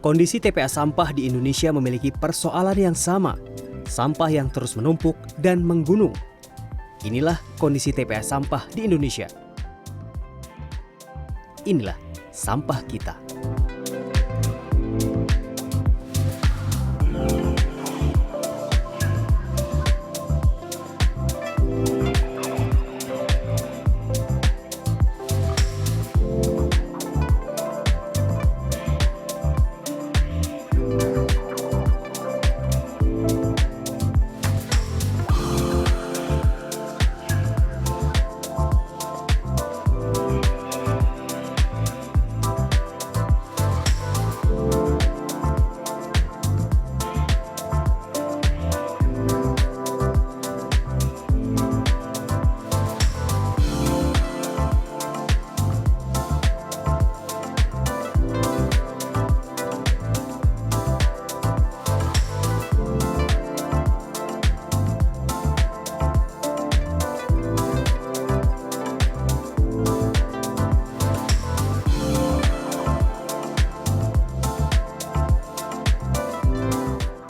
Kondisi TPA sampah di Indonesia memiliki persoalan yang sama, sampah yang terus menumpuk dan menggunung. Inilah kondisi TPA sampah di Indonesia. Inilah sampah kita.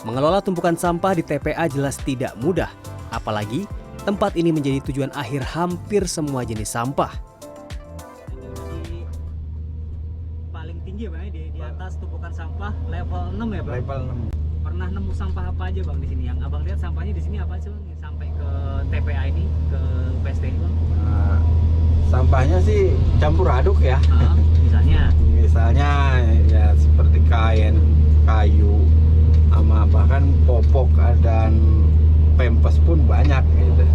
Mengelola tumpukan sampah di TPA jelas tidak mudah, apalagi tempat ini menjadi tujuan akhir hampir semua jenis sampah. Paling tinggi Bang, di atas tumpukan sampah level 6 ya Bang? Level 6. Pernah nemu sampah apa aja Bang di sini? Yang Abang lihat sampahnya di sini apa sih Bang? Sampai ke TPA ini, ke PST ini Bang? Nah, sampahnya sih campur aduk ya. Misalnya Ya seperti kain, kayu, sama bahkan popok dan pempes pun banyak gitu.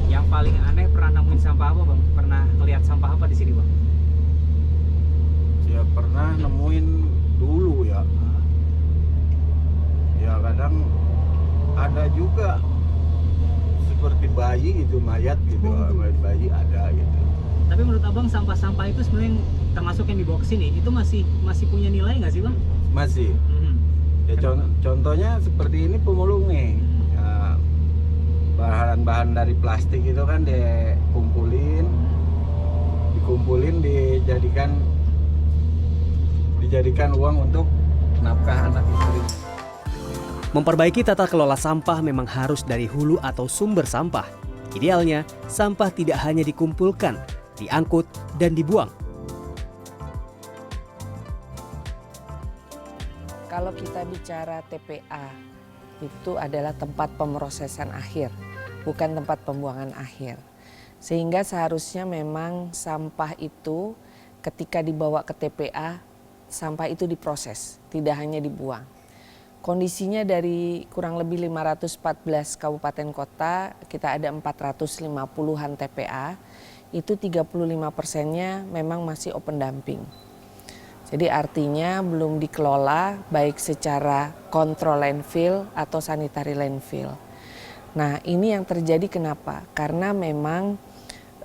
yang paling aneh pernah nemuin sampah apa Bang? Pernah ngeliat sampah apa di sini Bang? Ya pernah nemuin dulu ya. Ya kadang ada juga seperti bayi gitu, mayat gitu, mayat bayi ada gitu. Tapi menurut Abang sampah-sampah itu sebenarnya termasuk yang dibawa ke sini itu masih punya nilai nggak sih Bang? Masih. Ya contohnya seperti ini pemulung nih. Ya, bahan-bahan dari plastik itu kan dikumpulin dijadikan uang untuk nafkah anak istri. Memperbaiki tata kelola sampah memang harus dari hulu atau sumber sampah. Idealnya, sampah tidak hanya dikumpulkan, diangkut, dan dibuang. Kalau kita bicara TPA, itu adalah tempat pemrosesan akhir, bukan tempat pembuangan akhir. Sehingga seharusnya memang sampah itu ketika dibawa ke TPA, sampah itu diproses, tidak hanya dibuang. Kondisinya dari kurang lebih 514 kabupaten kota, kita ada 450-an TPA, itu 35%-nya memang masih open dumping. Jadi artinya belum dikelola baik secara kontrol landfill atau sanitary landfill. Nah ini yang terjadi kenapa? Karena memang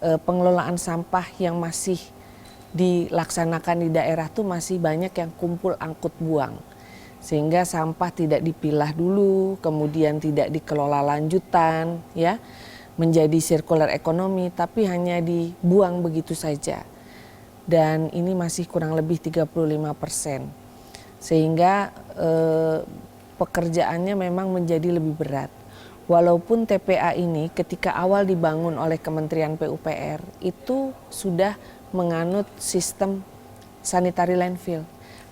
pengelolaan sampah yang masih dilaksanakan di daerah tuh masih banyak yang kumpul angkut buang. Sehingga sampah tidak dipilah dulu, kemudian tidak dikelola lanjutan, ya menjadi circular economy, tapi hanya dibuang begitu saja. Dan ini masih kurang lebih 35%. Sehingga pekerjaannya memang menjadi lebih berat. Walaupun TPA ini ketika awal dibangun oleh Kementerian PUPR itu sudah menganut sistem sanitary landfill.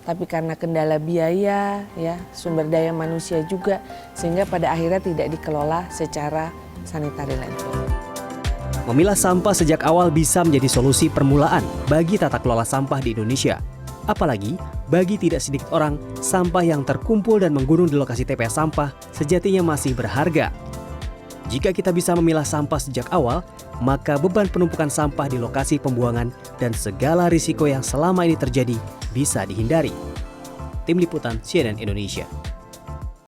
Tapi karena kendala biaya, ya sumber daya manusia juga, sehingga pada akhirnya tidak dikelola secara sanitary landfill. Memilah sampah sejak awal bisa menjadi solusi permulaan bagi tata kelola sampah di Indonesia. Apalagi bagi tidak sedikit orang, sampah yang terkumpul dan menggunung di lokasi TPA sampah sejatinya masih berharga. Jika kita bisa memilah sampah sejak awal, maka beban penumpukan sampah di lokasi pembuangan dan segala risiko yang selama ini terjadi bisa dihindari. Tim Liputan CNN Indonesia.